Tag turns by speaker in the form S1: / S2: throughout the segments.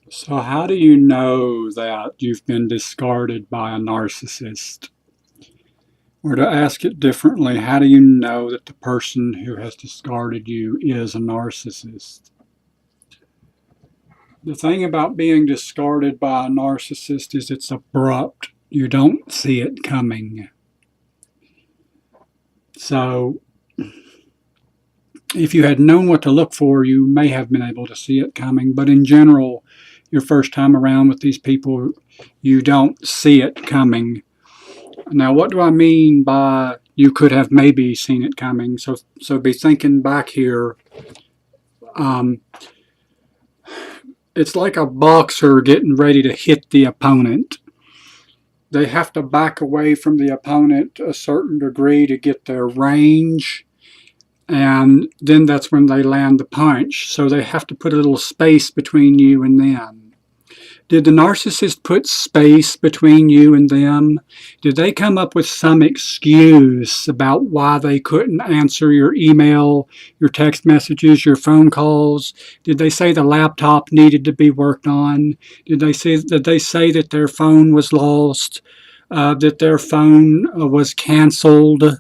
S1: So how do you know that you've been discarded by a narcissist? Or to ask it differently, how do you know that the person who has discarded you is a narcissist? The thing about being discarded by a narcissist is it's abrupt. You don't see it coming. So if you had known what to look for, you may have been able to see it coming. But in general, your first time around with these people, you don't see it coming. Now, what do I mean by you could have maybe seen it coming? So be thinking back here. Um, it's like a boxer getting ready to hit the opponent. They have to back away from the opponent a certain degree to get their range, and then that's when they land the punch. So they have to put a little space between you and them. Did the narcissist put space between you and them? Did they come up with some excuse about why they couldn't answer your email, your text messages, your phone calls? Did they say the laptop needed to be worked on? Did they say that their phone was lost? That their phone was canceled?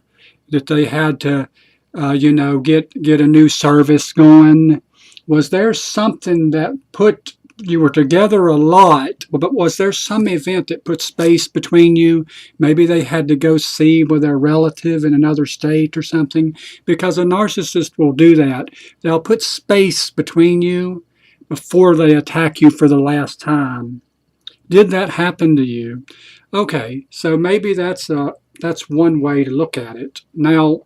S1: That they had to, get a new service going? Was there something that put you were together a lot, but was there some event that put space between you? Maybe they had to go see with their relative in another state or something, because a narcissist will do that. They'll put space between you before they attack you for the last time. Did that happen to you? Okay, so maybe that's one way to look at it. Now,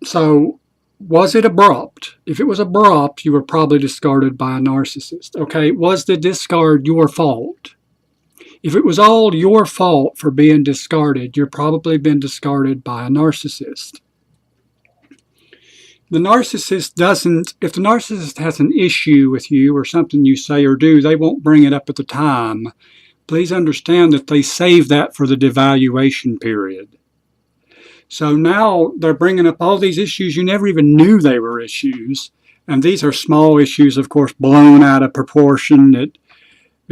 S1: so was it abrupt? If it was abrupt, you were probably discarded by a narcissist. Okay, was the discard your fault? If it was all your fault for being discarded, you've probably been discarded by a narcissist. If the narcissist has an issue with you or something you say or do, they won't bring it up at the time. Please understand that they save that for the devaluation period. So now they're bringing up all these issues you never even knew they were issues. And these are small issues, of course, blown out of proportion, that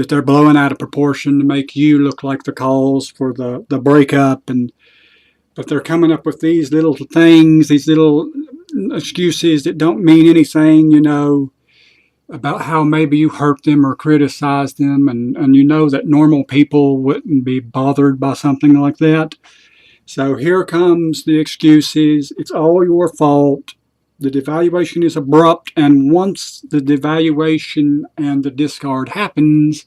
S1: they're blowing out of proportion to make you look like the cause for the breakup. But they're coming up with these little things, these little excuses that don't mean anything, about how maybe you hurt them or criticized them. And you know that normal people wouldn't be bothered by something like that. So here comes the excuses. It's all your fault. The devaluation is abrupt, and once the devaluation and the discard happens,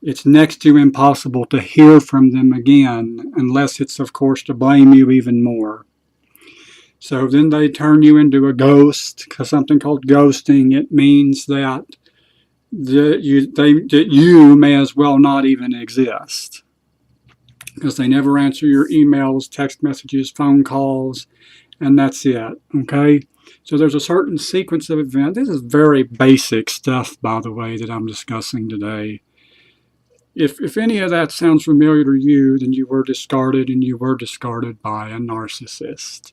S1: it's next to impossible to hear from them again, unless it's, of course, to blame you even more. So then they turn you into a ghost, something called ghosting. It means that you may as well not even exist, because they never answer your emails, text messages, phone calls, and that's it. Okay? So there's a certain sequence of events. This is very basic stuff, by the way, that I'm discussing today. If any of that sounds familiar to you, then you were discarded, and you were discarded by a narcissist.